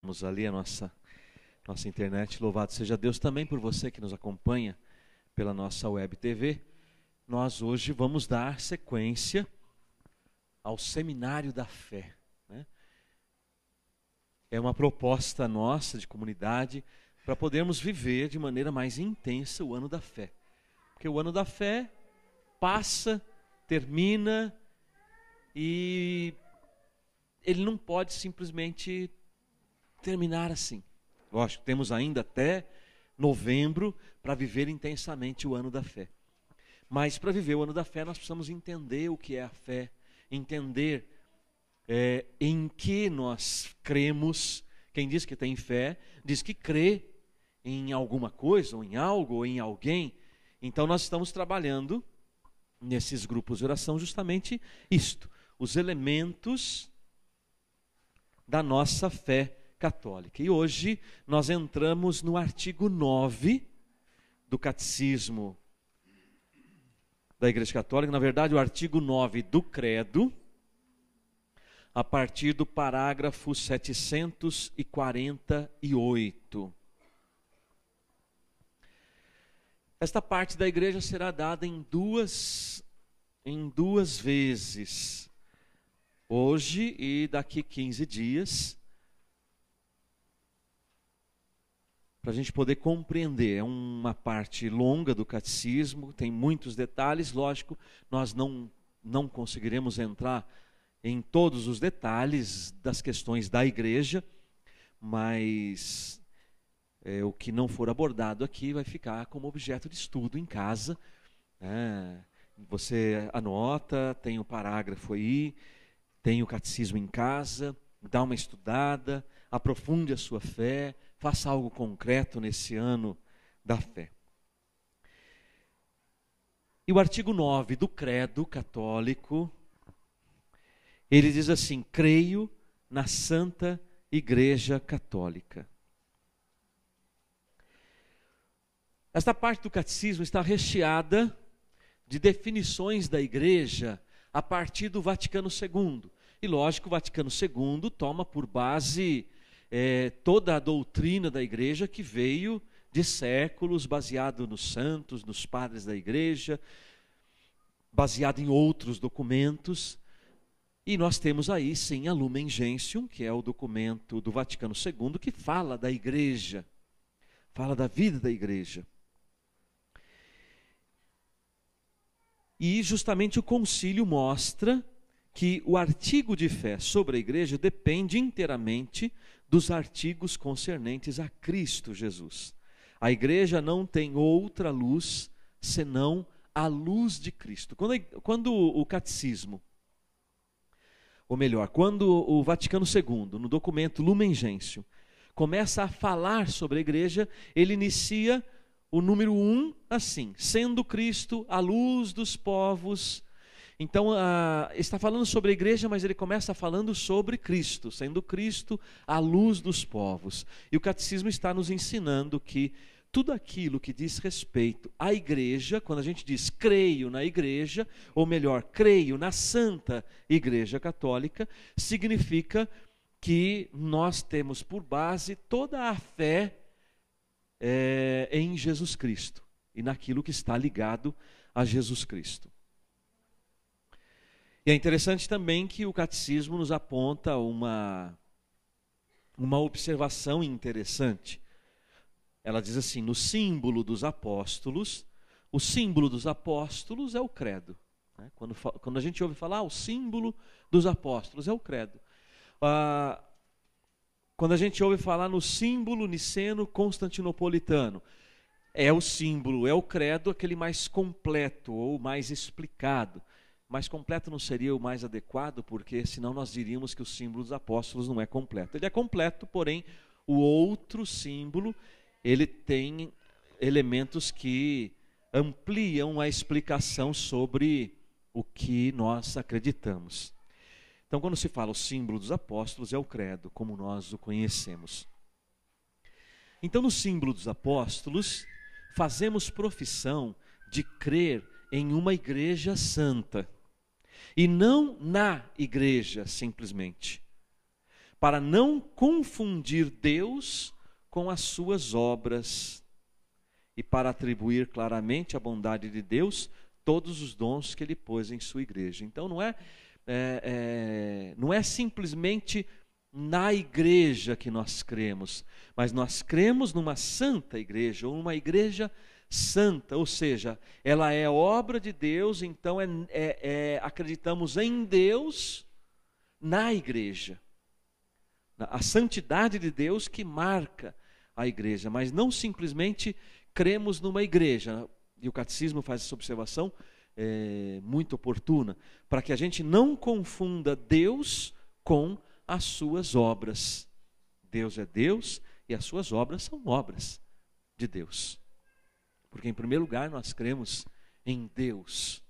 Vamos ali a nossa internet. Louvado seja Deus também por você que nos acompanha pela nossa web TV. Nós hoje vamos dar sequência ao Seminário da Fé, né? É uma proposta nossa de comunidade para podermos viver de maneira mais intensa o ano da fé. Porque o ano da fé passa, termina e ele não pode simplesmente terminar assim. Lógico, temos ainda até novembro para viver intensamente o ano da fé. Mas para viver o ano da fé nós precisamos entender o que é a fé, entender em que nós cremos. Quem diz que tem fé, diz que crê em alguma coisa, ou em algo, ou em alguém. Então nós estamos trabalhando nesses grupos de oração justamente isto, os elementos da nossa fé católica. E hoje nós entramos no artigo 9 do Catecismo da Igreja Católica, na verdade o artigo 9 do Credo, a partir do parágrafo 748. Esta parte da igreja será dada em duas vezes, hoje e daqui 15 dias, para a gente poder compreender. É uma parte longa do catecismo, tem muitos detalhes, lógico, nós não conseguiremos entrar em todos os detalhes das questões da igreja, mas o que não for abordado aqui vai ficar como objeto de estudo em casa. Você anota, tem o parágrafo aí, tem o catecismo em casa, dá uma estudada, aprofunde a sua fé, faça algo concreto nesse ano da fé. E o artigo 9 do Credo Católico, ele diz assim: creio na Santa Igreja Católica. Esta parte do catecismo está recheada de definições da igreja a partir do Vaticano II. E lógico, o Vaticano II toma por base toda a doutrina da igreja que veio de séculos, baseado nos santos, nos padres da igreja, baseado em outros documentos. E nós temos aí sim a Lumen Gentium, que é o documento do Vaticano II, que fala da igreja, fala da vida da igreja. E justamente o concílio mostra que o artigo de fé sobre a igreja depende inteiramente dos artigos concernentes a Cristo Jesus. A igreja não tem outra luz senão a luz de Cristo. Quando o catecismo, ou melhor, quando o Vaticano II, no documento Lumen Gentium, começa a falar sobre a igreja, ele inicia o número 1 assim: sendo Cristo a luz dos povos. Então, está falando sobre a igreja, mas ele começa falando sobre Cristo, sendo Cristo a luz dos povos. E o catecismo está nos ensinando que tudo aquilo que diz respeito à igreja, quando a gente diz creio na igreja, ou melhor, creio na Santa Igreja Católica, significa que nós temos por base toda a fé em Jesus Cristo e naquilo que está ligado a Jesus Cristo. E é interessante também que o catecismo nos aponta uma observação interessante. Ela diz assim: no símbolo dos apóstolos, o símbolo dos apóstolos é o credo. Quando a gente ouve falar, o símbolo dos apóstolos é o credo. Quando a gente ouve falar no símbolo niceno-constantinopolitano, é o símbolo, é o credo, aquele mais completo ou mais explicado. Mais completo não seria o mais adequado, porque senão nós diríamos que o símbolo dos apóstolos não é completo. Ele é completo, porém o outro símbolo, ele tem elementos que ampliam a explicação sobre o que nós acreditamos. Então, quando se fala o símbolo dos apóstolos, é o credo, como nós o conhecemos. Então, no símbolo dos apóstolos, fazemos profissão de crer em uma igreja santa, e não na igreja simplesmente. para não confundir Deus com as suas obras e para atribuir claramente à bondade de Deus todos os dons que Ele pôs em sua igreja. Então não é simplesmente na igreja que nós cremos, mas nós cremos numa santa igreja, ou uma igreja santa, ou seja, ela é obra de Deus, então acreditamos em Deus na igreja. A santidade de Deus que marca a igreja, mas não simplesmente cremos numa igreja. E o catecismo faz essa observação muito oportuna, para que a gente não confunda Deus com as suas obras. Deus é Deus e as suas obras são obras de Deus. Porque em primeiro lugar nós cremos em Deus.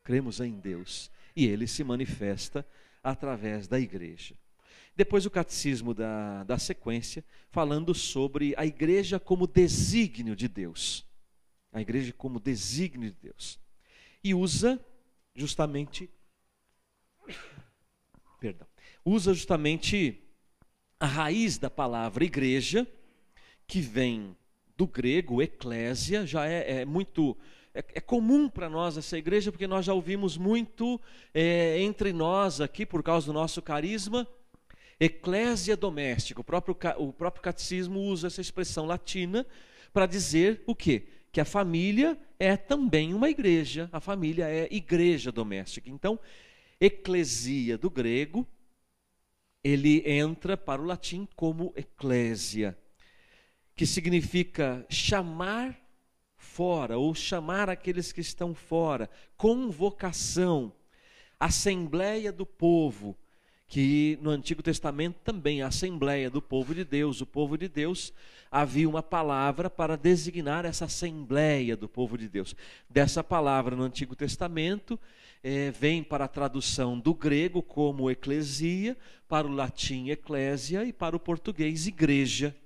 Cremos em Deus. E Ele se manifesta através da igreja. Depois o catecismo da sequência, falando sobre a igreja como desígnio de Deus. A igreja como desígnio de Deus. E usa justamente a raiz da palavra igreja, que vem do grego eclésia. Já é comum para nós essa igreja, porque nós já ouvimos muito entre nós aqui, por causa do nosso carisma, eclésia doméstica. O próprio catecismo usa essa expressão latina para dizer o quê? Que a família é também uma igreja, a família é igreja doméstica. Então, eclesia do grego, ele entra para o latim como eclésia, que significa chamar fora, ou chamar aqueles que estão fora, convocação, assembleia do povo, que no Antigo Testamento também a assembleia do povo de Deus. O povo de Deus, havia uma palavra para designar essa assembleia do povo de Deus. Dessa palavra no Antigo Testamento, vem para a tradução do grego como eclesia, para o latim eclésia e para o português igreja,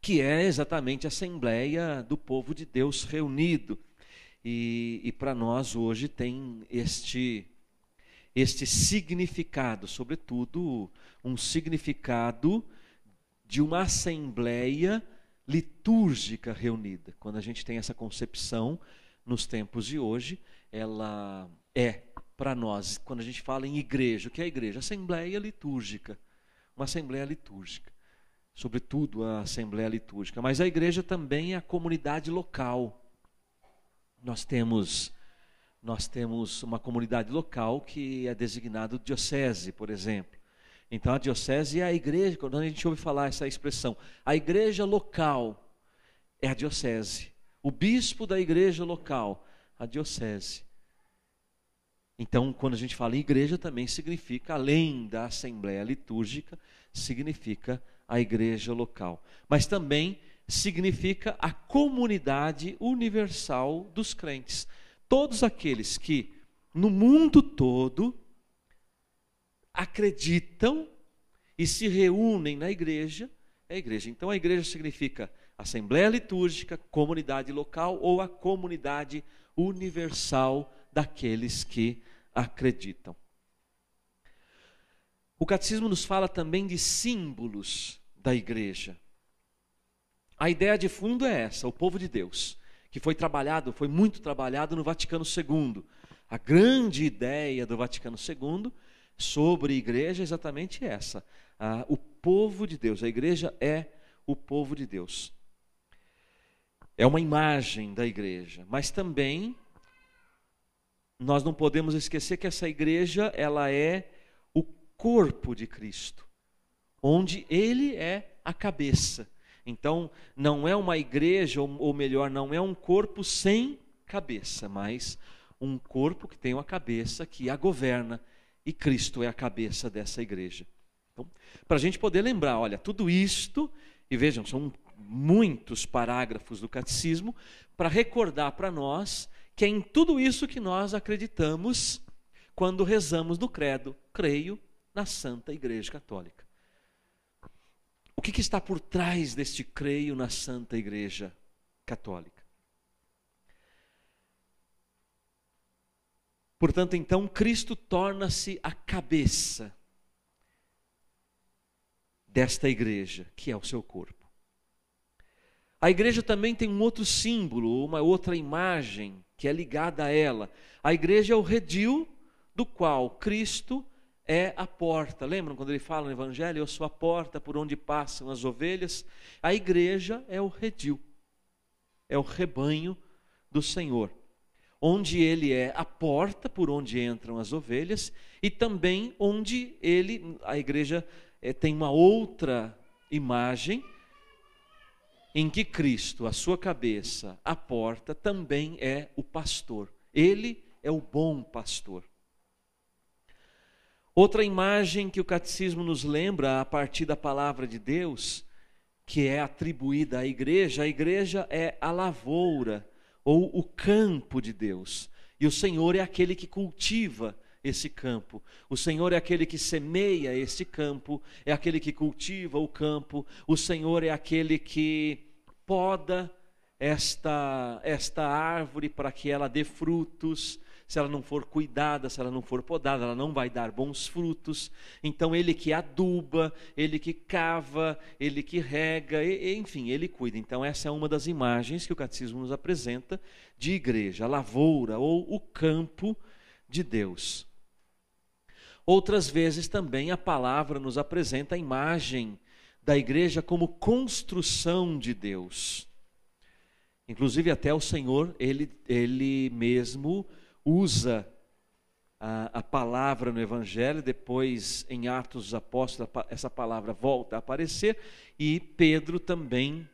que é exatamente a assembleia do povo de Deus reunido. E para nós hoje tem este significado, sobretudo um significado de uma assembleia litúrgica reunida. Quando a gente tem essa concepção nos tempos de hoje, ela é para nós, quando a gente fala em igreja, o que é a igreja? Assembleia litúrgica, uma assembleia litúrgica, sobretudo a assembleia litúrgica. Mas a igreja também é a comunidade local. Nós temos uma comunidade local que é designado diocese, por exemplo. Então a diocese é a igreja, quando a gente ouve falar essa expressão, a igreja local é a diocese. O bispo da igreja local, a diocese. Então, quando a gente fala em igreja, também significa, além da assembleia litúrgica, significa a igreja local. Mas também significa a comunidade universal dos crentes. Todos aqueles que no mundo todo acreditam e se reúnem na igreja, é a igreja. Então a igreja significa assembleia litúrgica, comunidade local ou a comunidade universal daqueles que acreditam. O catecismo nos fala também de símbolos da igreja. A ideia de fundo é essa, o povo de Deus, que foi muito trabalhado no Vaticano II. A grande ideia do Vaticano II sobre a igreja é exatamente essa, o povo de Deus. A igreja é o povo de Deus. É uma imagem da igreja, mas também nós não podemos esquecer que essa igreja, ela é o corpo de Cristo, onde Ele é a cabeça. Então, não é uma igreja, ou melhor, não é um corpo sem cabeça, mas um corpo que tem uma cabeça que a governa, e Cristo é a cabeça dessa igreja. Então, para a gente poder lembrar, olha, tudo isto, e vejam, são muitos parágrafos do catecismo, para recordar para nós que é em tudo isso que nós acreditamos quando rezamos no credo, creio na Santa Igreja Católica. O que está por trás deste creio na Santa Igreja Católica? Portanto, então, Cristo torna-se a cabeça desta igreja, que é o seu corpo. A igreja também tem um outro símbolo, uma outra imagem que é ligada a ela. A igreja é o redil do qual Cristo é a porta. Lembram quando ele fala no Evangelho, eu sou a porta por onde passam as ovelhas? A igreja é o redil, é o rebanho do Senhor, onde ele é a porta por onde entram as ovelhas e também onde a igreja tem uma outra imagem em que Cristo, a sua cabeça, a porta, também é o pastor. Ele é o bom pastor. Outra imagem que o catecismo nos lembra a partir da palavra de Deus, que é atribuída à igreja, a igreja é a lavoura ou o campo de Deus. E o Senhor é aquele que cultiva esse campo. O Senhor é aquele que semeia esse campo, é aquele que cultiva o campo. O Senhor é aquele que poda esta árvore para que ela dê frutos. Se ela não for cuidada, se ela não for podada, ela não vai dar bons frutos. Então ele que aduba, ele que cava, ele que rega, enfim, ele cuida. Então essa é uma das imagens que o catecismo nos apresenta de igreja, a lavoura ou o campo de Deus. Outras vezes também a palavra nos apresenta a imagem da igreja como construção de Deus. Inclusive até o Senhor, ele mesmo usa a palavra no Evangelho, depois em Atos dos Apóstolos essa palavra volta a aparecer, e Pedro também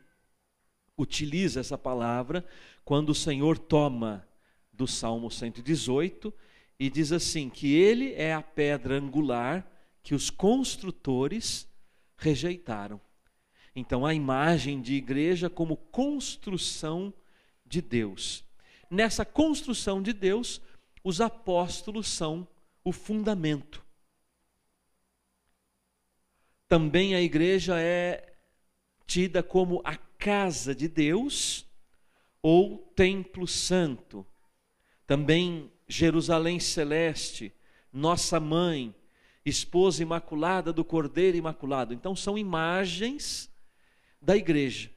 utiliza essa palavra quando o Senhor toma do Salmo 118 e diz assim, que ele é a pedra angular que os construtores rejeitaram. Então a imagem de igreja como construção de Deus. Nessa construção de Deus, os apóstolos são o fundamento. Também a igreja é tida como a casa de Deus ou templo santo. Também Jerusalém celeste, nossa mãe, esposa imaculada do Cordeiro imaculado. Então são imagens da igreja.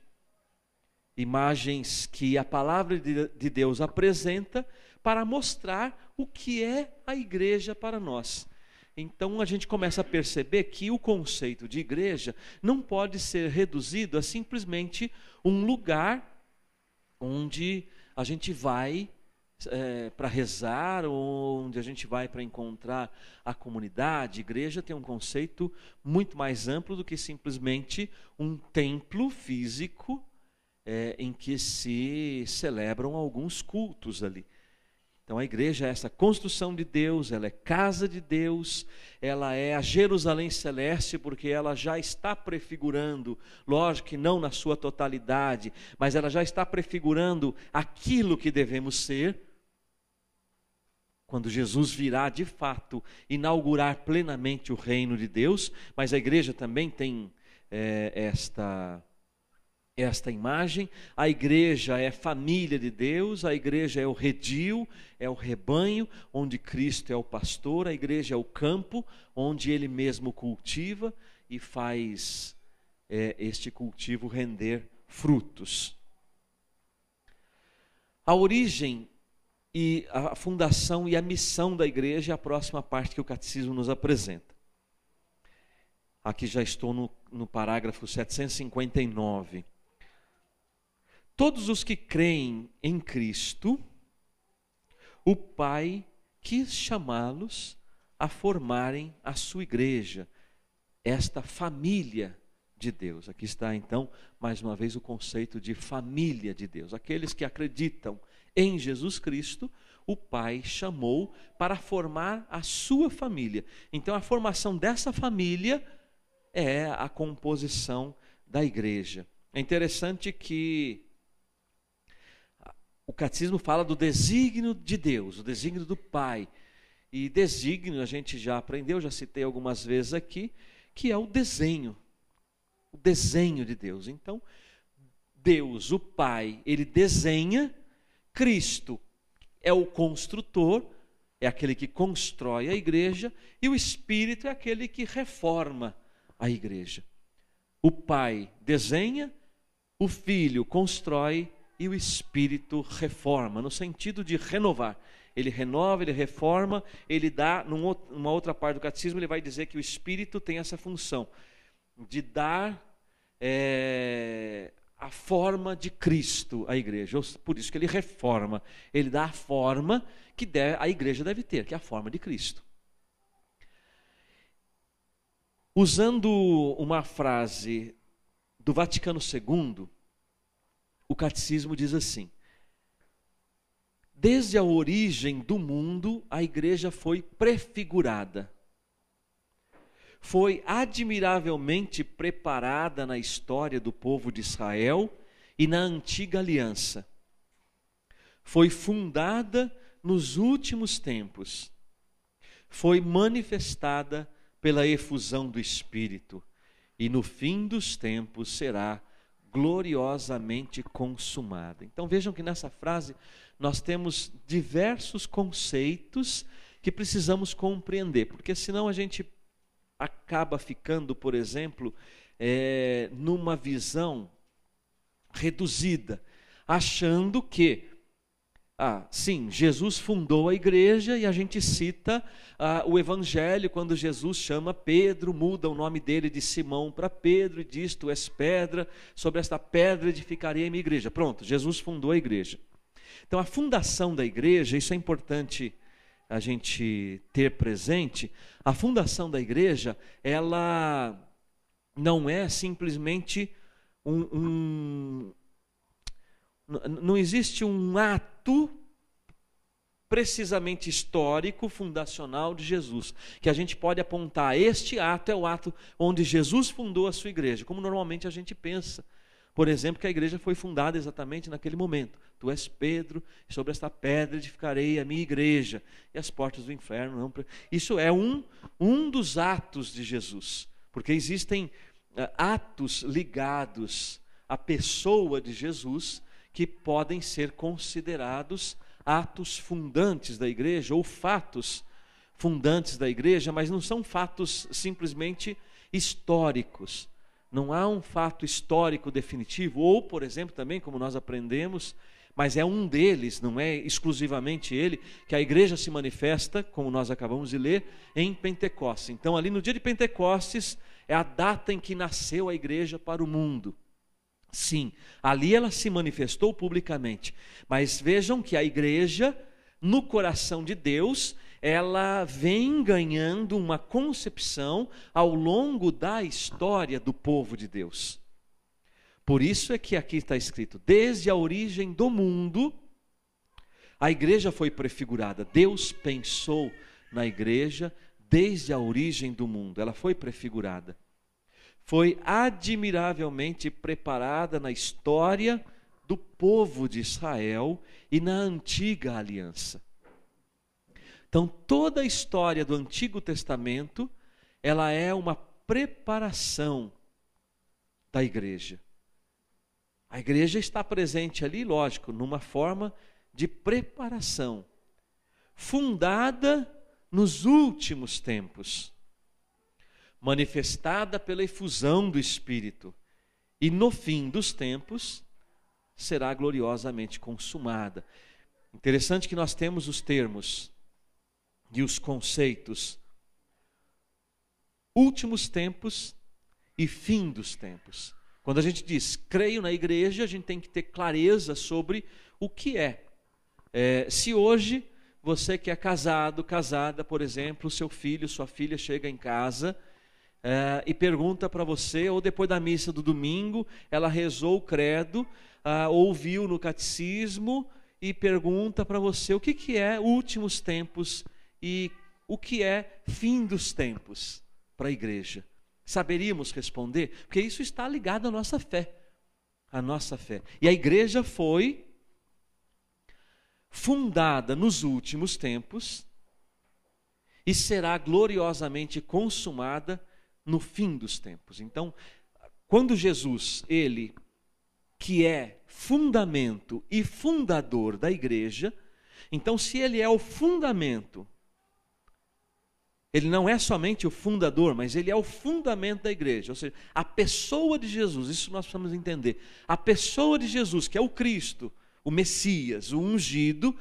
Imagens que a palavra de Deus apresenta para mostrar o que é a igreja para nós. Então a gente começa a perceber que o conceito de igreja não pode ser reduzido a simplesmente um lugar onde a gente vai para rezar, onde a gente vai para encontrar a comunidade. Igreja tem um conceito muito mais amplo do que simplesmente um templo físico em que se celebram alguns cultos ali. Então a igreja é essa construção de Deus, ela é casa de Deus, ela é a Jerusalém celeste, porque ela já está prefigurando, lógico que não na sua totalidade, mas ela já está prefigurando aquilo que devemos ser, quando Jesus virá de fato inaugurar plenamente o reino de Deus. Mas a igreja também tem esta imagem. A igreja é família de Deus, a igreja é o redil, é o rebanho, onde Cristo é o pastor, a igreja é o campo, onde Ele mesmo cultiva e faz este cultivo render frutos. A origem e a fundação e a missão da igreja é a próxima parte que o catecismo nos apresenta. Aqui já estou no parágrafo 759. Todos os que creem em Cristo, o Pai quis chamá-los a formarem a sua igreja, esta família de Deus. Aqui está então, mais uma vez, o conceito de família de Deus. Aqueles que acreditam em Jesus Cristo, o Pai chamou para formar a sua família. Então a formação dessa família é a composição da igreja. É interessante que o catecismo fala do desígnio de Deus, o desígnio do Pai. E desígnio a gente já aprendeu, já citei algumas vezes aqui, que é o desenho de Deus. Então, Deus, o Pai, Ele desenha, Cristo é o construtor, é aquele que constrói a igreja, e o Espírito é aquele que reforma a igreja. O Pai desenha, o Filho constrói e o Espírito reforma, no sentido de renovar. Ele renova, ele reforma, ele dá, numa outra parte do catecismo, ele vai dizer que o Espírito tem essa função de dar a forma de Cristo à igreja. Por isso que ele reforma, ele dá a forma que a igreja deve ter, que é a forma de Cristo. Usando uma frase do Vaticano II, o catecismo diz assim: desde a origem do mundo, a igreja foi prefigurada. Foi admiravelmente preparada na história do povo de Israel e na antiga aliança. Foi fundada nos últimos tempos. Foi manifestada pela efusão do Espírito, e no fim dos tempos será gloriosamente consumada. Então vejam que nessa frase nós temos diversos conceitos que precisamos compreender, porque senão a gente acaba ficando, por exemplo, numa visão reduzida, achando que sim, Jesus fundou a igreja, e a gente cita o Evangelho quando Jesus chama Pedro, muda o nome dele de Simão para Pedro e diz: tu és pedra, sobre esta pedra edificarei a minha igreja. Pronto, Jesus fundou a igreja. Então a fundação da igreja, isso é importante a gente ter presente. A fundação da igreja, ela não é simplesmente não existe um ato precisamente histórico, fundacional de Jesus, que a gente pode apontar: este ato é o ato onde Jesus fundou a sua igreja, como normalmente a gente pensa. Por exemplo, que a igreja foi fundada exatamente naquele momento. Tu és Pedro, e sobre esta pedra edificarei a minha igreja, e as portas do inferno não... Isso é um dos atos de Jesus, porque existem atos ligados à pessoa de Jesus que podem ser considerados atos fundantes da igreja, ou fatos fundantes da igreja, mas não são fatos simplesmente históricos. Não há um fato histórico definitivo, ou, por exemplo, também, como nós aprendemos, mas é um deles, não é exclusivamente ele, que a igreja se manifesta, como nós acabamos de ler, em Pentecostes. Então, ali no dia de Pentecostes, é a data em que nasceu a igreja para o mundo. Sim, ali ela se manifestou publicamente, mas vejam que a igreja, no coração de Deus, ela vem ganhando uma concepção ao longo da história do povo de Deus. Por isso é que aqui está escrito: desde a origem do mundo, a igreja foi prefigurada. Deus pensou na igreja desde a origem do mundo, ela foi prefigurada. Foi admiravelmente preparada na história do povo de Israel e na antiga aliança. Então, toda a história do Antigo Testamento, ela é uma preparação da igreja. A igreja está presente ali, lógico, numa forma de preparação, fundada nos últimos tempos, manifestada pela efusão do Espírito, e no fim dos tempos será gloriosamente consumada. Interessante que nós temos os termos e os conceitos últimos tempos e fim dos tempos. Quando a gente diz creio na igreja, a gente tem que ter clareza sobre o que é. Se hoje você que é casado, casada, por exemplo, seu filho, sua filha chega em casa e pergunta para você, ou depois da missa do domingo, ela rezou o credo, ouviu no catecismo e pergunta para você o que é últimos tempos e o que é fim dos tempos para a igreja. Saberíamos responder? Porque isso está ligado à nossa fé. À nossa fé. E a igreja foi fundada nos últimos tempos e será gloriosamente consumada no fim dos tempos. Então, quando Jesus, ele que é fundamento e fundador da igreja, então se ele é o fundamento Ele não é somente o fundador, mas ele é o fundamento da igreja. Ou seja, a pessoa de Jesus, isso nós precisamos entender. A pessoa de Jesus, que é o Cristo, o Messias, o ungido,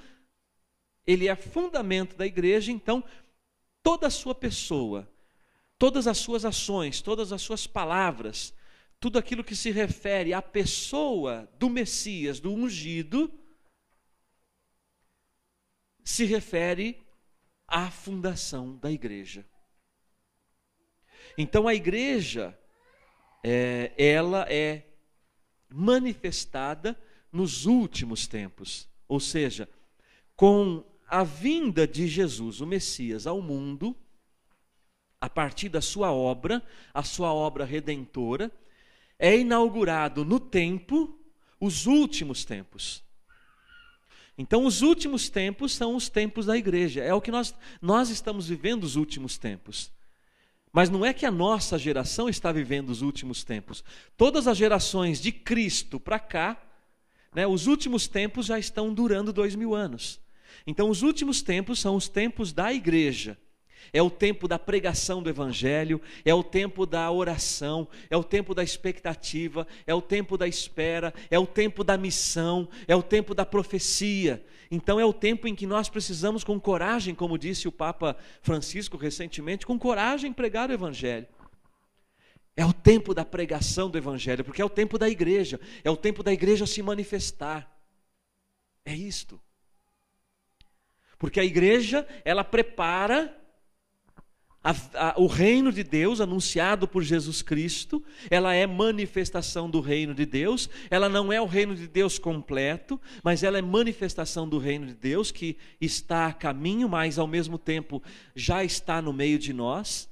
ele é fundamento da igreja. Então, toda a sua pessoa, todas as suas ações, todas as suas palavras, tudo aquilo que se refere à pessoa do Messias, do ungido, se refere à fundação da igreja. Então a igreja, ela é manifestada nos últimos tempos, ou seja, com a vinda de Jesus, o Messias, ao mundo, a partir da sua obra, a sua obra redentora, é inaugurado no tempo os últimos tempos. Então, os últimos tempos são os tempos da igreja. É o que nós estamos vivendo os últimos tempos. Mas não é que a nossa geração está vivendo os últimos tempos. Todas as gerações de Cristo para cá, né, os últimos tempos já estão durando 2000 anos. Então, os últimos tempos são os tempos da igreja. É o tempo da pregação do evangelho, é o tempo da oração, é o tempo da expectativa, é o tempo da espera, é o tempo da missão, é o tempo da profecia. Então é o tempo em que nós precisamos com coragem, como disse o Papa Francisco recentemente, com coragem pregar o evangelho. É o tempo da pregação do evangelho, porque é o tempo da igreja, é o tempo da igreja se manifestar. É isto. Porque a igreja, ela prepara o reino de Deus anunciado por Jesus Cristo. Ela é manifestação do reino de Deus. Ela não é o reino de Deus completo, mas ela é manifestação do reino de Deus que está a caminho, mas ao mesmo tempo já está no meio de nós,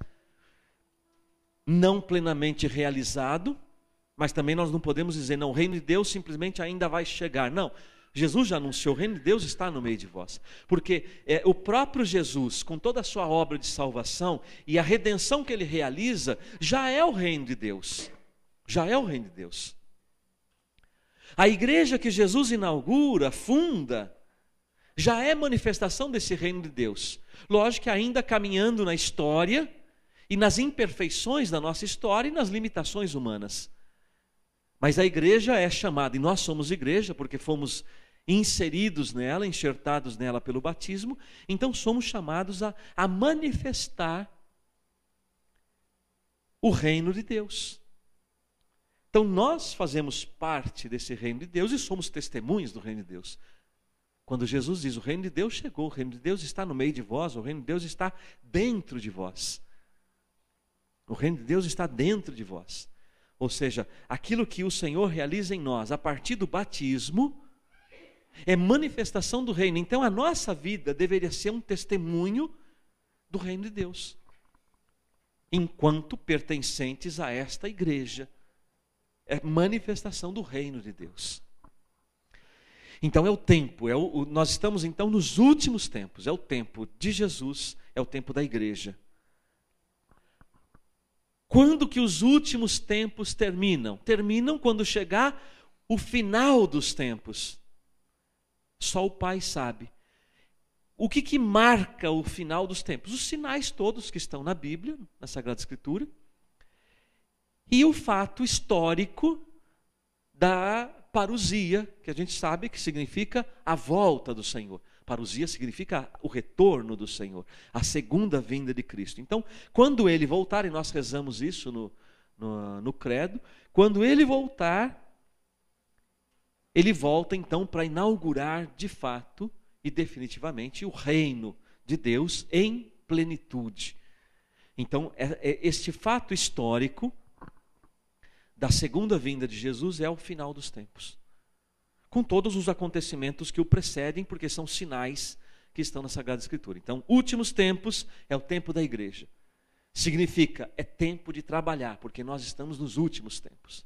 não plenamente realizado. Mas também nós não podemos dizer, não, o reino de Deus simplesmente ainda vai chegar. Não, Jesus já anunciou, o reino de Deus está no meio de vós. Porque o próprio Jesus, com toda a sua obra de salvação e a redenção que ele realiza, já é o reino de Deus. Já é o reino de Deus. A igreja que Jesus inaugura, funda, já é manifestação desse reino de Deus. Lógico que ainda caminhando na história e nas imperfeições da nossa história e nas limitações humanas. Mas a igreja é chamada, e nós somos igreja porque fomos inseridos nela, enxertados nela pelo batismo, então somos chamados a manifestar o reino de Deus. Então nós fazemos parte desse reino de Deus e somos testemunhas do reino de Deus. Quando Jesus diz, o reino de Deus chegou, o reino de Deus está no meio de vós, o reino de Deus está dentro de vós. O reino de Deus está dentro de vós. Ou seja, aquilo que o Senhor realiza em nós a partir do batismo é manifestação do reino. Então a nossa vida deveria ser um testemunho do reino de Deus, enquanto pertencentes a esta igreja. É manifestação do reino de Deus. Então é o tempo, nós estamos então nos últimos tempos, é o tempo de Jesus, é o tempo da igreja. Quando que os últimos tempos terminam? Terminam quando chegar o final dos tempos. Só o Pai sabe. O que marca o final dos tempos? Os sinais todos que estão na Bíblia, na Sagrada Escritura, e o fato histórico da parousia, que a gente sabe que significa a volta do Senhor. Parousia significa o retorno do Senhor, a segunda vinda de Cristo. Então, quando Ele voltar, e nós rezamos isso no credo, quando Ele voltar, Ele volta então para inaugurar de fato e definitivamente o reino de Deus em plenitude. Então, este fato histórico da segunda vinda de Jesus é o final dos tempos, com todos os acontecimentos que o precedem, porque são sinais que estão na Sagrada Escritura. Então, últimos tempos é o tempo da igreja. Significa, é tempo de trabalhar, porque nós estamos nos últimos tempos.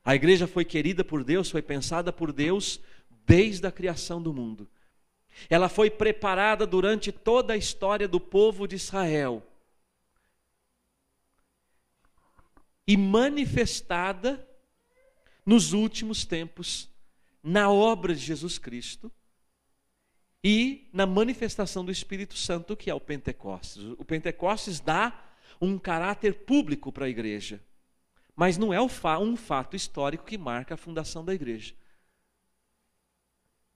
A igreja foi querida por Deus, foi pensada por Deus desde a criação do mundo. Ela foi preparada durante toda a história do povo de Israel e manifestada nos últimos tempos na obra de Jesus Cristo e na manifestação do Espírito Santo, que é o Pentecostes. O Pentecostes dá um caráter público para a igreja, mas não é um fato histórico que marca a fundação da igreja.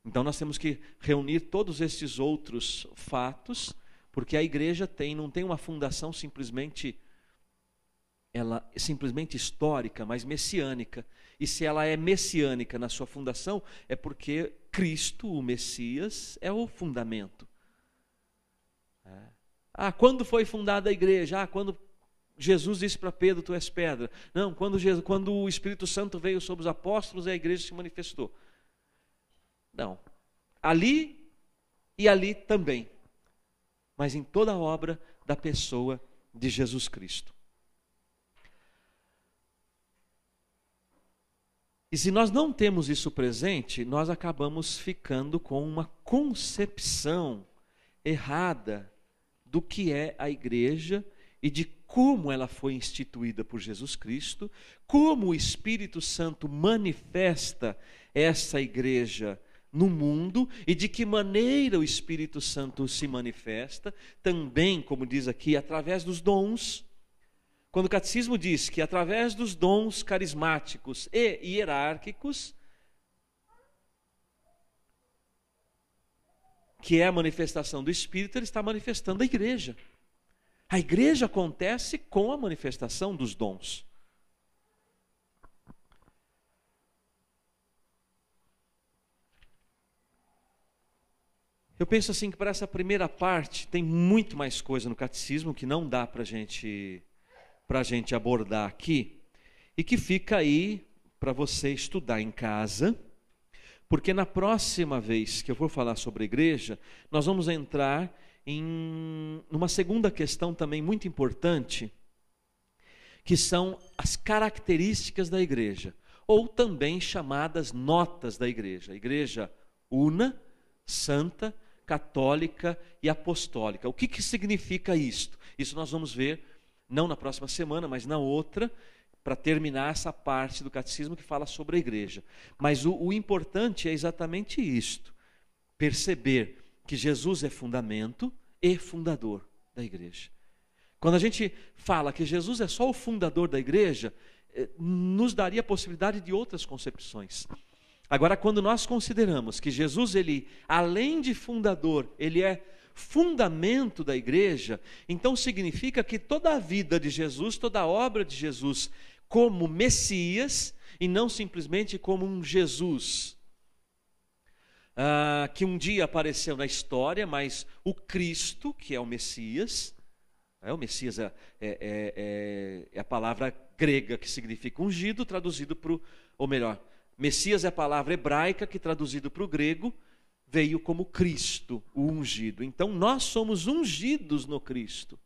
Então nós temos que reunir todos esses outros fatos, porque a igreja não tem uma fundação simplesmente histórica, mas messiânica. E se ela é messiânica na sua fundação, é porque Cristo, o Messias, é o fundamento. Quando foi fundada a igreja? Quando Jesus disse para Pedro, tu és pedra. Não, quando o Espírito Santo veio sobre os apóstolos, a igreja se manifestou. Não, ali e ali também, mas em toda a obra da pessoa de Jesus Cristo. E se nós não temos isso presente, nós acabamos ficando com uma concepção errada do que é a igreja e de como ela foi instituída por Jesus Cristo, como o Espírito Santo manifesta essa igreja no mundo e de que maneira o Espírito Santo se manifesta, também, como diz aqui, através dos dons. Quando o catecismo diz que através dos dons carismáticos e hierárquicos, que é a manifestação do Espírito, ele está manifestando a igreja. A igreja acontece com a manifestação dos dons. Eu penso assim que para essa primeira parte tem muito mais coisa no catecismo que não dá para a gente abordar aqui e que fica aí para você estudar em casa, porque na próxima vez que eu for falar sobre a igreja, nós vamos entrar em uma segunda questão também muito importante, que são as características da igreja, ou também chamadas notas da igreja. A igreja una, santa, católica e apostólica. O que significa isto? Isso nós vamos ver, não na próxima semana, mas na outra, para terminar essa parte do catecismo que fala sobre a igreja. Mas o importante é exatamente isto: perceber que Jesus é fundamento e fundador da igreja. Quando a gente fala que Jesus é só o fundador da igreja, nos daria a possibilidade de outras concepções. Agora, quando nós consideramos que Jesus, ele, além de fundador, ele é fundamento da igreja, então significa que toda a vida de Jesus, toda a obra de Jesus como Messias, e não simplesmente como um Jesus que um dia apareceu na história, mas o Cristo, que é o Messias, o Messias é a palavra grega que significa ungido, traduzido para ou melhor, Messias é a palavra hebraica que traduzido para o grego veio como Cristo, o ungido. Então nós somos ungidos no Cristo.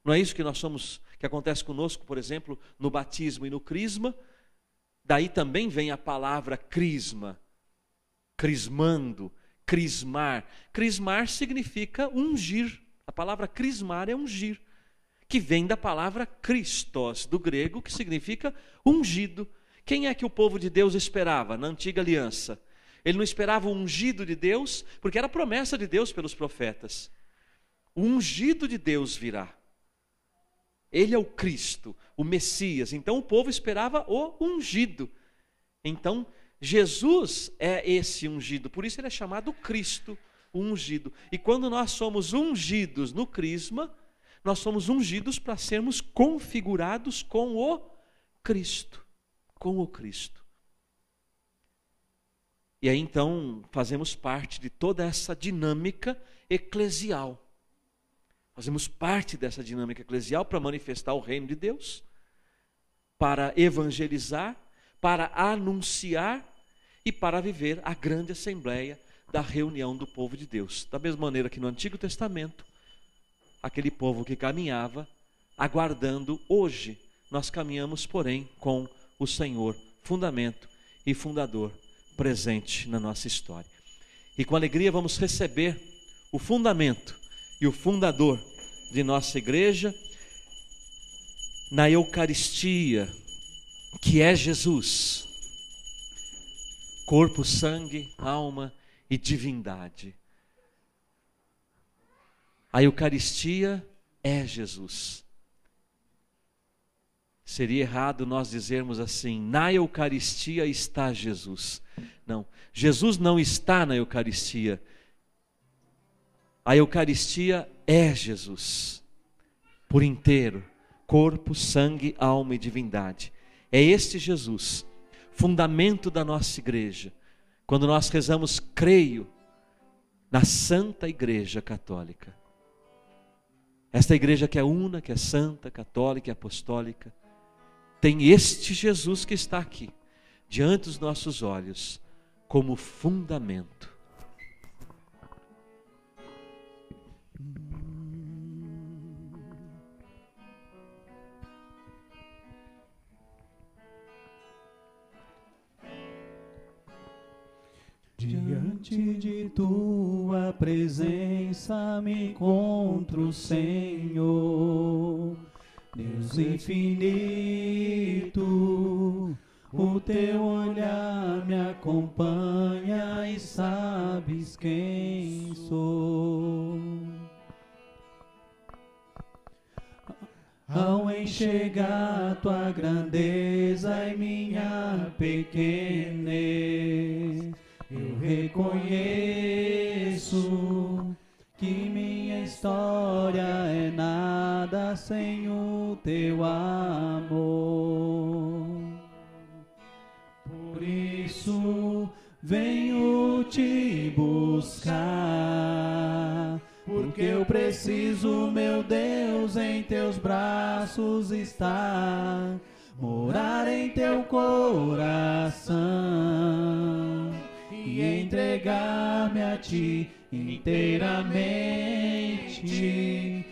Não é isso que nós somos, que acontece conosco, por exemplo, no batismo e no crisma? Daí também vem a palavra crisma, crismando, crismar. Crismar significa ungir. A palavra crismar é ungir, que vem da palavra Christos, do grego, que significa ungido. Quem é que o povo de Deus esperava na antiga aliança? Ele não esperava o ungido de Deus, porque era promessa de Deus pelos profetas. O ungido de Deus virá. Ele é o Cristo, o Messias. Então o povo esperava o ungido. Então Jesus é esse ungido, por isso ele é chamado Cristo, o ungido. E quando nós somos ungidos no crisma, nós somos ungidos para sermos configurados com o Cristo. Com o Cristo. E aí então fazemos parte de toda essa dinâmica eclesial. Fazemos parte dessa dinâmica eclesial para manifestar o reino de Deus, para evangelizar, para anunciar e para viver a grande assembleia da reunião do povo de Deus. Da mesma maneira que no Antigo Testamento, aquele povo que caminhava aguardando, hoje nós caminhamos, porém, com o Senhor, fundamento e fundador, presente na nossa história. E com alegria vamos receber o fundamento e o fundador de nossa igreja na Eucaristia, que é Jesus, corpo, sangue, alma e divindade. A Eucaristia é Jesus. Seria errado nós dizermos assim: na Eucaristia está Jesus. Não, Jesus não está na Eucaristia. A Eucaristia é Jesus, por inteiro, corpo, sangue, alma e divindade. É este Jesus, fundamento da nossa igreja. Quando nós rezamos, creio na Santa Igreja Católica. Esta igreja que é una, que é santa, católica e apostólica, tem este Jesus que está aqui, diante dos nossos olhos, como fundamento. Diante de tua presença me encontro, Senhor, Deus infinito, o teu olhar me acompanha e sabes quem sou. Ao enxergar tua grandeza e minha pequenez, eu reconheço que minha história é nada sem o teu amor. Por isso venho te buscar, porque eu preciso, meu Deus, em teus braços estar, morar em teu coração e entregar-me a ti inteiramente.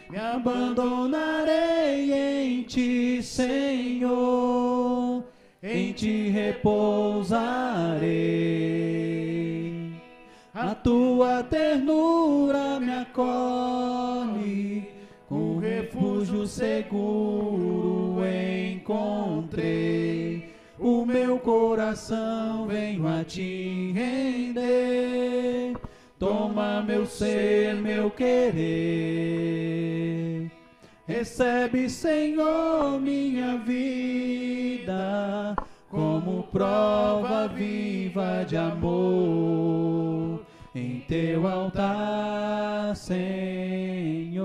Me abandonarei em ti, Senhor, em ti repousarei. A tua ternura me acolhe, com refúgio seguro encontrei. O meu coração venho a ti render. Toma meu ser, meu querer. Recebe, Senhor, minha vida como prova viva de amor em teu altar, Senhor.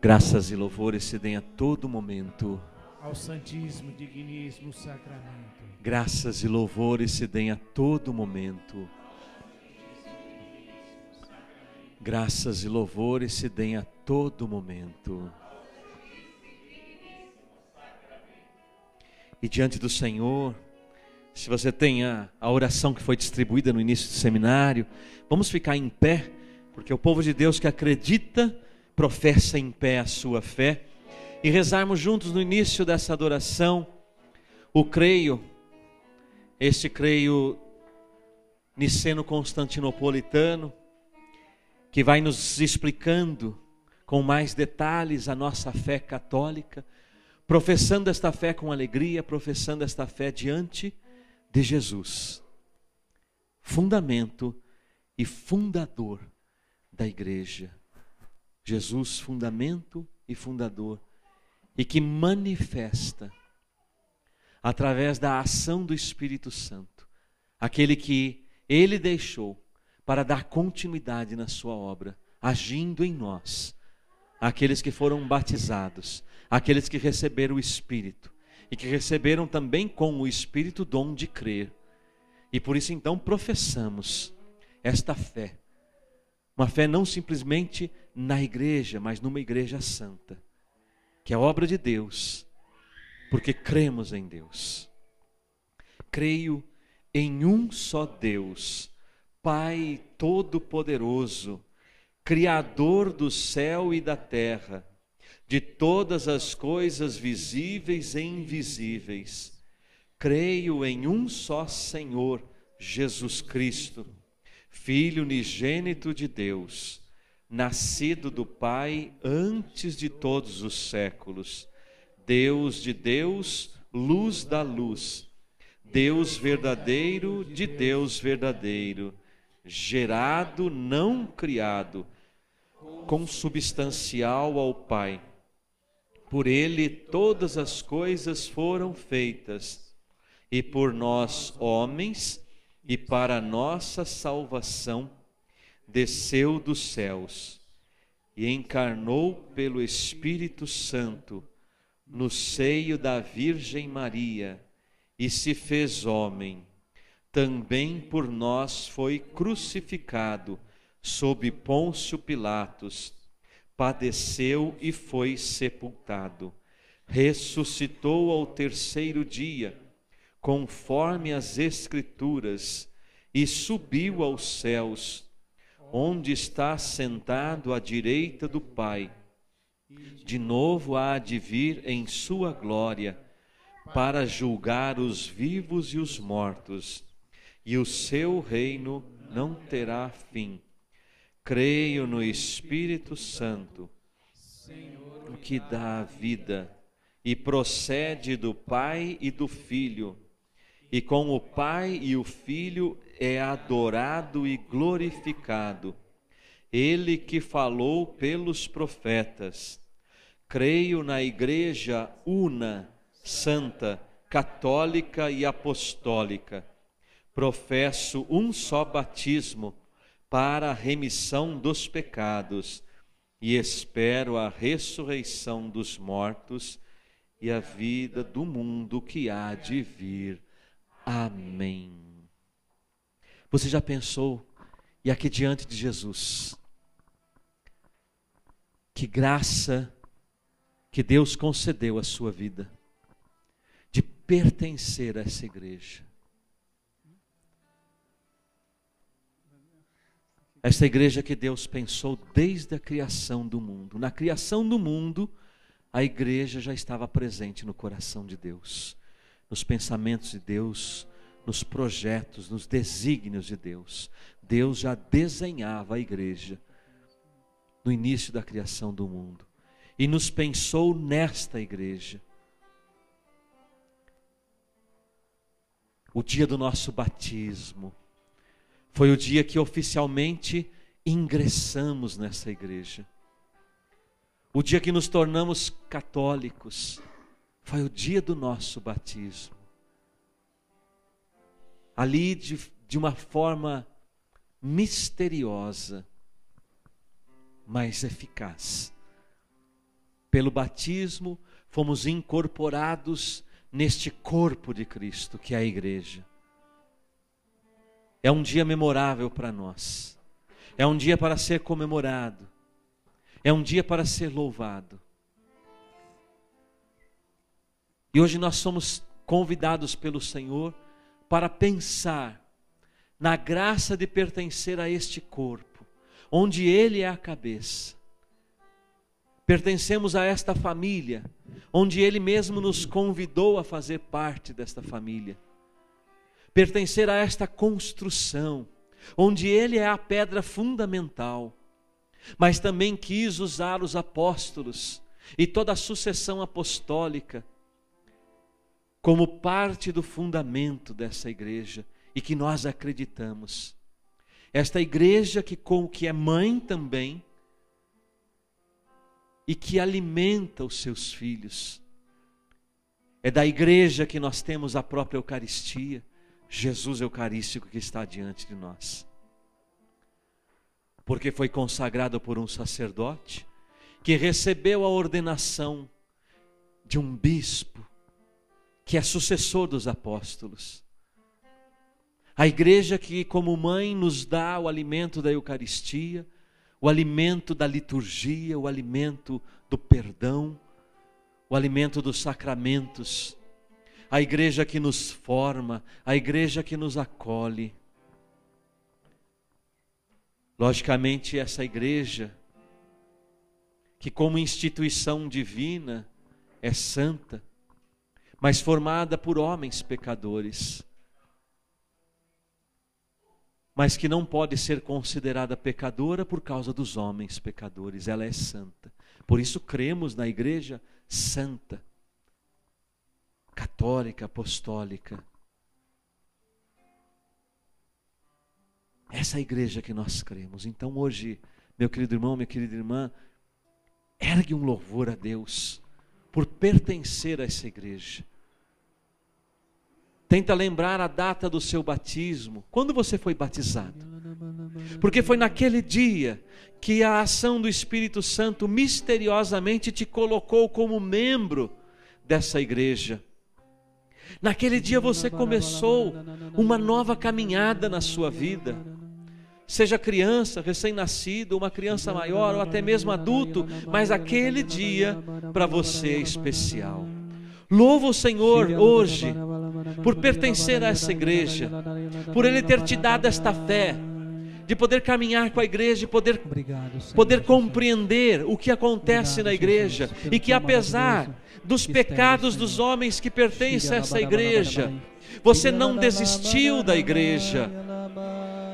Graças e louvores se deem a todo momento ao Santíssimo e Digníssimo Sacramento. Graças e louvores se deem a todo momento. Graças e louvores se deem a todo momento. E diante do Senhor, se você tem a oração que foi distribuída no início do seminário, vamos ficar em pé, porque o povo de Deus que acredita, professa em pé a sua fé, e rezarmos juntos no início dessa adoração, o creio, este creio niceno-constantinopolitano, que vai nos explicando com mais detalhes a nossa fé católica, professando esta fé com alegria, professando esta fé diante de Jesus, fundamento e fundador da igreja. Jesus, fundamento e fundador, e que manifesta, através da ação do Espírito Santo, aquele que Ele deixou para dar continuidade na sua obra, agindo em nós, aqueles que foram batizados, aqueles que receberam o Espírito, e que receberam também com o Espírito o dom de crer, e por isso então professamos esta fé, uma fé não simplesmente na igreja, mas numa igreja santa, que é obra de Deus, porque cremos em Deus. Creio em um só Deus, Pai Todo-Poderoso, Criador do céu e da terra, de todas as coisas visíveis e invisíveis. Creio em um só Senhor, Jesus Cristo, Filho unigênito de Deus, nascido do Pai antes de todos os séculos, Deus de Deus, luz da luz, Deus verdadeiro de Deus verdadeiro, gerado, não criado, consubstancial ao Pai. Por ele todas as coisas foram feitas, e por nós, homens, e para nossa salvação, desceu dos céus e encarnou pelo Espírito Santo no seio da Virgem Maria e se fez homem. Também por nós foi crucificado sob Pôncio Pilatos, padeceu e foi sepultado. Ressuscitou ao terceiro dia, conforme as Escrituras, e subiu aos céus, onde está sentado à direita do Pai. De novo há de vir em sua glória, para julgar os vivos e os mortos, e o seu reino não terá fim. Creio no Espírito Santo, o que dá a vida, e procede do Pai e do Filho, e com o Pai e o Filho é adorado e glorificado. Ele que falou pelos profetas. Creio na Igreja una, santa, católica e apostólica. Professo um só batismo para a remissão dos pecados e espero a ressurreição dos mortos e a vida do mundo que há de vir. Amém. Você já pensou, e aqui diante de Jesus, que graça que Deus concedeu à sua vida, de pertencer a essa igreja. Essa igreja que Deus pensou desde a criação do mundo. Na criação do mundo, a igreja já estava presente no coração de Deus, nos pensamentos de Deus, nos projetos, nos desígnios de Deus. Deus já desenhava a igreja no início da criação do mundo e nos pensou nesta igreja. O dia do nosso batismo foi o dia que oficialmente ingressamos nessa igreja. O dia que nos tornamos católicos foi o dia do nosso batismo. Ali de uma forma misteriosa, mas eficaz. Pelo batismo fomos incorporados neste corpo de Cristo, que é a igreja. É um dia memorável para nós. É um dia para ser comemorado. É um dia para ser louvado. E hoje nós somos convidados pelo Senhor para pensar na graça de pertencer a este corpo, onde Ele é a cabeça. Pertencemos a esta família, onde Ele mesmo nos convidou a fazer parte desta família. Pertencer a esta construção, onde Ele é a pedra fundamental, mas também quis usar os apóstolos e toda a sucessão apostólica como parte do fundamento dessa igreja e que nós acreditamos. Esta igreja que é mãe também e que alimenta os seus filhos. É da igreja que nós temos a própria Eucaristia, Jesus Eucarístico que está diante de nós. Porque foi consagrado por um sacerdote que recebeu a ordenação de um bispo, que é sucessor dos apóstolos. A igreja que, como mãe, nos dá o alimento da Eucaristia, o alimento da liturgia, o alimento do perdão, o alimento dos sacramentos. A igreja que nos forma, a igreja que nos acolhe. Logicamente, essa igreja, que como instituição divina é santa, mas formada por homens pecadores, mas que não pode ser considerada pecadora por causa dos homens pecadores. Ela é santa. Por isso cremos na igreja santa, católica, apostólica. Essa é a igreja que nós cremos. Então hoje, meu querido irmão, minha querida irmã, ergue um louvor a Deus por pertencer a essa igreja. Tenta lembrar a data do seu batismo. Quando você foi batizado? Porque foi naquele dia que a ação do Espírito Santo misteriosamente te colocou como membro dessa igreja. Naquele dia você começou uma nova caminhada na sua vida. Seja criança, recém-nascido, uma criança maior ou até mesmo adulto, mas aquele dia para você é especial. Louva o Senhor hoje por pertencer a essa igreja, por Ele ter te dado esta fé, de poder caminhar com a igreja e poder compreender o que acontece na igreja, e que apesar dos pecados dos homens que pertencem a essa igreja, você não desistiu da igreja,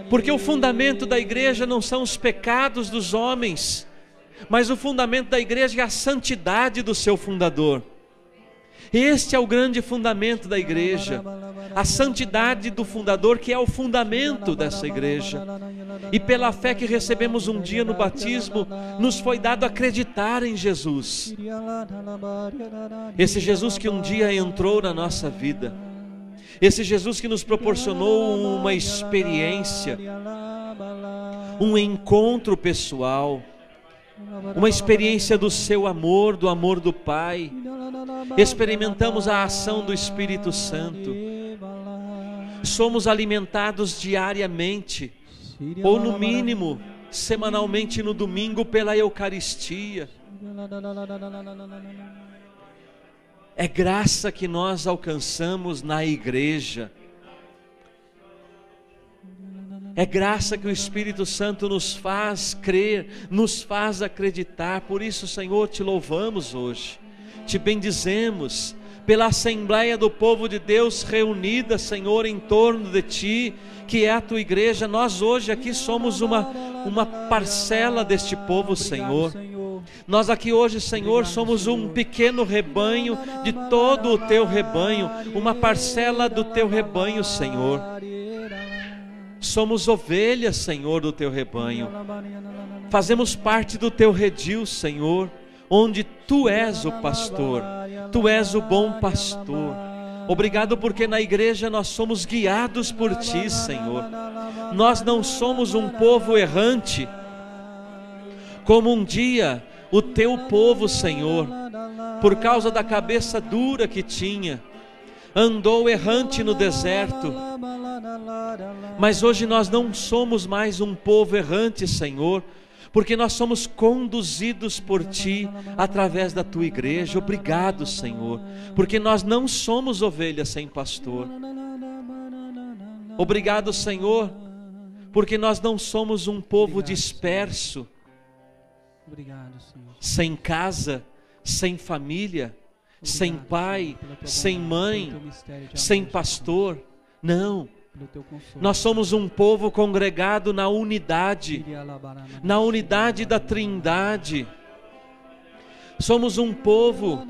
porque o fundamento da igreja não são os pecados dos homens, mas o fundamento da igreja é a santidade do seu fundador. Este é o grande fundamento da igreja, a santidade do fundador, que é o fundamento dessa igreja. E pela fé que recebemos um dia no batismo, nos foi dado acreditar em Jesus. Esse Jesus que um dia entrou na nossa vida, esse Jesus que nos proporcionou uma experiência, um encontro pessoal, uma experiência do seu amor, do amor do Pai. Experimentamos a ação do Espírito Santo. Somos alimentados diariamente, ou no mínimo, semanalmente no domingo, pela Eucaristia. É graça que nós alcançamos na igreja. É graça que o Espírito Santo nos faz crer, nos faz acreditar. Por isso, Senhor, te louvamos hoje, te bendizemos pela Assembleia do povo de Deus reunida, Senhor, em torno de Ti, que é a Tua igreja. Nós hoje aqui somos uma parcela deste povo, Senhor. Nós aqui hoje, Senhor, somos um pequeno rebanho de todo o Teu rebanho, uma parcela do Teu rebanho, Senhor. Somos ovelhas, Senhor, do Teu rebanho. Fazemos parte do Teu redil, Senhor, onde Tu és o pastor, Tu és o bom pastor. Obrigado porque na igreja nós somos guiados por Ti, Senhor. Nós não somos um povo errante, como um dia o Teu povo, Senhor, por causa da cabeça dura que tinha, andou errante no deserto. Mas hoje nós não somos mais um povo errante, Senhor, porque nós somos conduzidos por Ti através da Tua igreja. Obrigado, Senhor, porque nós não somos ovelhas sem pastor. Obrigado, Senhor, porque nós não somos um povo disperso, sem casa, sem família, sem pai, sem mãe, sem pastor. Não, nós somos um povo congregado na unidade da Trindade. Somos um povo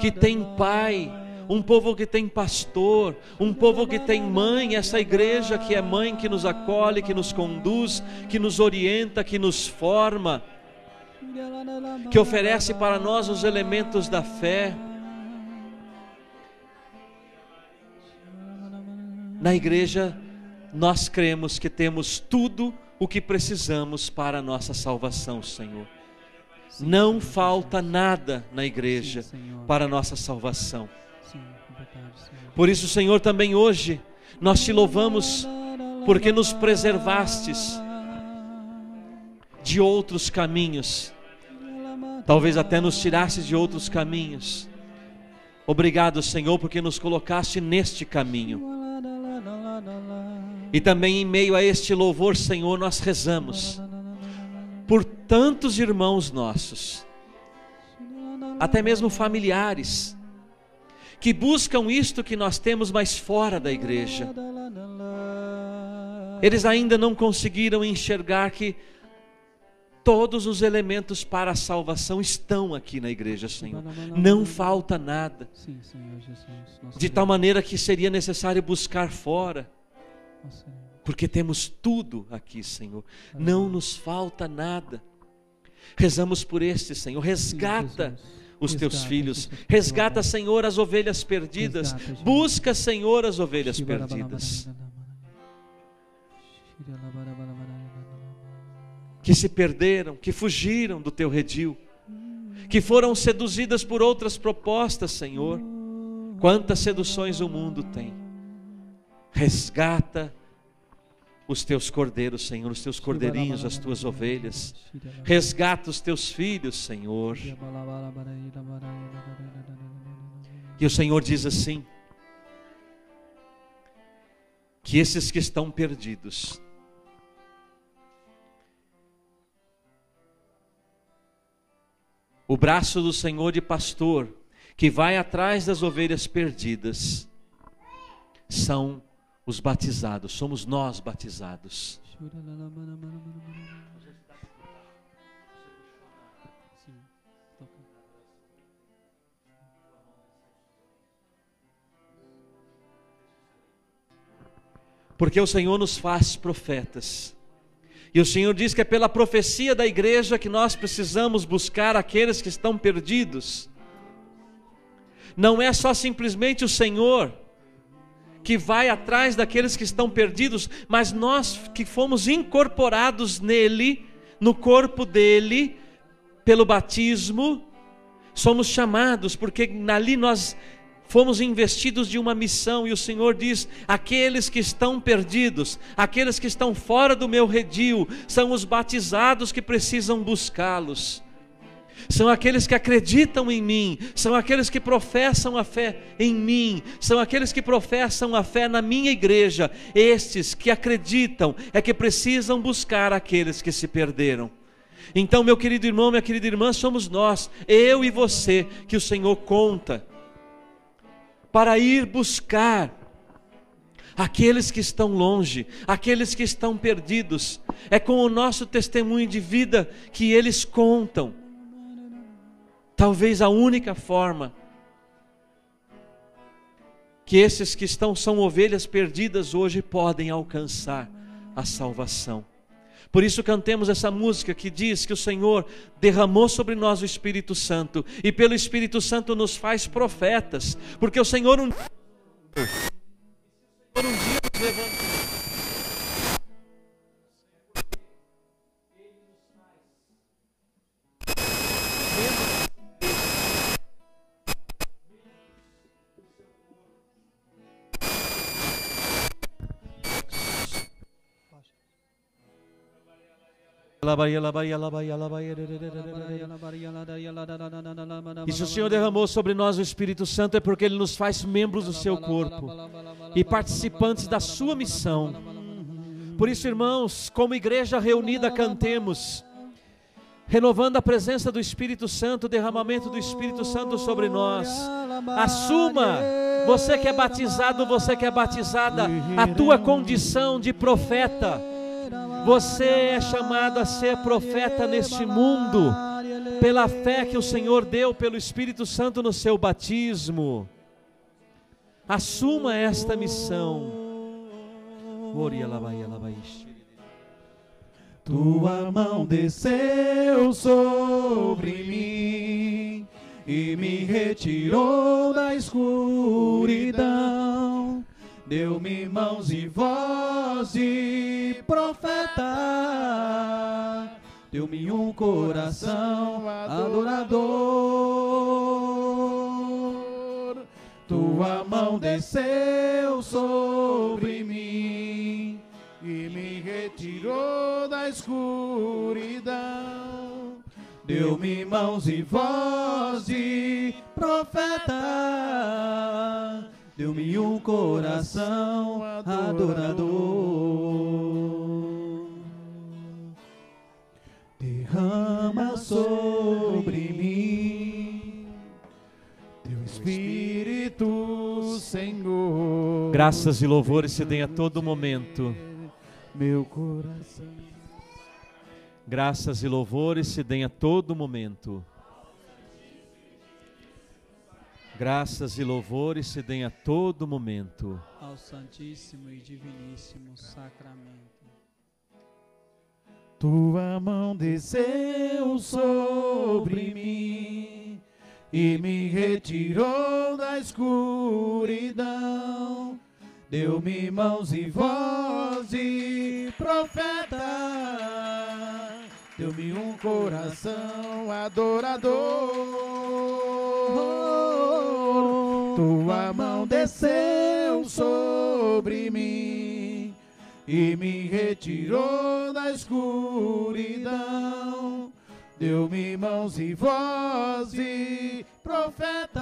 que tem pai, um povo que tem pastor, um povo que tem mãe. Essa igreja que é mãe, que nos acolhe, que nos conduz, que nos orienta, que nos forma, que oferece para nós os elementos da fé. Na igreja, nós cremos que temos tudo o que precisamos para a nossa salvação, Senhor. Não falta nada na igreja para a nossa salvação. Por isso, Senhor, também hoje, nós Te louvamos porque nos preservastes de outros caminhos. Talvez até nos tirasses de outros caminhos. Obrigado, Senhor, porque nos colocaste neste caminho. E também em meio a este louvor, Senhor, nós rezamos por tantos irmãos nossos, até mesmo familiares, que buscam isto que nós temos, mas fora da igreja. Eles ainda não conseguiram enxergar que todos os elementos para a salvação estão aqui na igreja, Senhor. Não falta nada. De tal maneira que seria necessário buscar fora. porque temos tudo aqui, Senhor. Não nos falta nada. Rezamos por este, Senhor. Resgata os teus filhos. Resgata, Senhor, as ovelhas perdidas. Busca, Senhor, as ovelhas perdidas que se perderam, que fugiram do teu redil, que foram seduzidas por outras propostas, Senhor. Quantas seduções o mundo tem. Resgata os teus cordeiros, Senhor, os teus cordeirinhos, as tuas ovelhas. Resgata os teus filhos, Senhor. E o Senhor diz assim, que esses que estão perdidos, o braço do Senhor de pastor, que vai atrás das ovelhas perdidas, são os batizados, somos nós batizados. Porque o Senhor nos faz profetas. E o Senhor diz que é pela profecia da igreja que nós precisamos buscar aqueles que estão perdidos. Não é só simplesmente o Senhor que vai atrás daqueles que estão perdidos, mas nós que fomos incorporados nele, no corpo dele, pelo batismo, somos chamados, porque ali nós fomos investidos de uma missão, e o Senhor diz, aqueles que estão perdidos, aqueles que estão fora do meu redil, são os batizados que precisam buscá-los. São aqueles que acreditam em mim, são aqueles que professam a fé em mim, são aqueles que professam a fé na minha igreja. Estes que acreditam é que precisam buscar aqueles que se perderam. Então, meu querido irmão, minha querida irmã, somos nós, eu e você, que o Senhor conta para ir buscar aqueles que estão longe, aqueles que estão perdidos. É com o nosso testemunho de vida que eles contam. Talvez a única forma que esses que são ovelhas perdidas hoje podem alcançar a salvação. Por isso cantemos essa música que diz que o Senhor derramou sobre nós o Espírito Santo, e pelo Espírito Santo nos faz profetas, porque o Senhor um dia nos levantou. E se o Senhor derramou sobre nós o Espírito Santo, é porque Ele nos faz membros do seu corpo e participantes da sua missão. Por isso, irmãos, como igreja reunida, cantemos, renovando a presença do Espírito Santo, o derramamento do Espírito Santo sobre nós. Assuma, você que é batizado, você que é batizada, a tua condição de profeta. Você é chamado a ser profeta neste mundo, pela fé que o Senhor deu pelo Espírito Santo no seu batismo. Assuma esta missão. Tua mão desceu sobre mim e me retirou da escuridão. Deu-me mãos e voz de profeta, deu-me um coração adorador. Tua mão desceu sobre mim e me retirou da escuridão. Deu-me mãos e voz de profeta, deu-me um coração adorador. Derrama sobre mim teu Espírito, Senhor. Graças e louvores se deem a todo momento. Meu coração. Graças e louvores se deem a todo momento. Graças e louvores se deem a todo momento ao Santíssimo e Diviníssimo Sacramento. Tua mão desceu sobre mim e me retirou da escuridão. Deu-me mãos e voz de profeta, deu-me um coração adorador. Tua mão desceu sobre mim e me retirou da escuridão. Deu-me mãos e voz de profeta,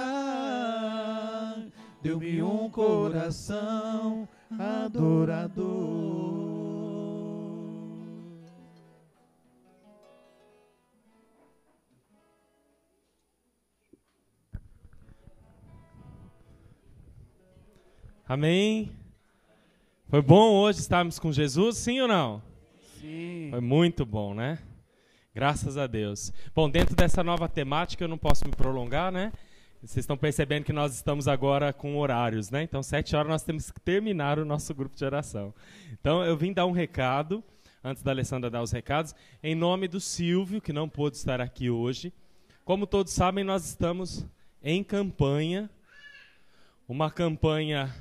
deu-me um coração adorador. Amém? Foi bom hoje estarmos com Jesus, sim ou não? Sim. Foi muito bom, né? Graças a Deus. Bom, dentro dessa nova temática eu não posso me prolongar, né? Vocês estão percebendo que nós estamos agora com horários, né? Então, 7 horas nós temos que terminar o nosso grupo de oração. Então, eu vim dar um recado, antes da Alessandra dar os recados, em nome do Silvio, que não pôde estar aqui hoje. Como todos sabem, nós estamos em campanha, uma campanha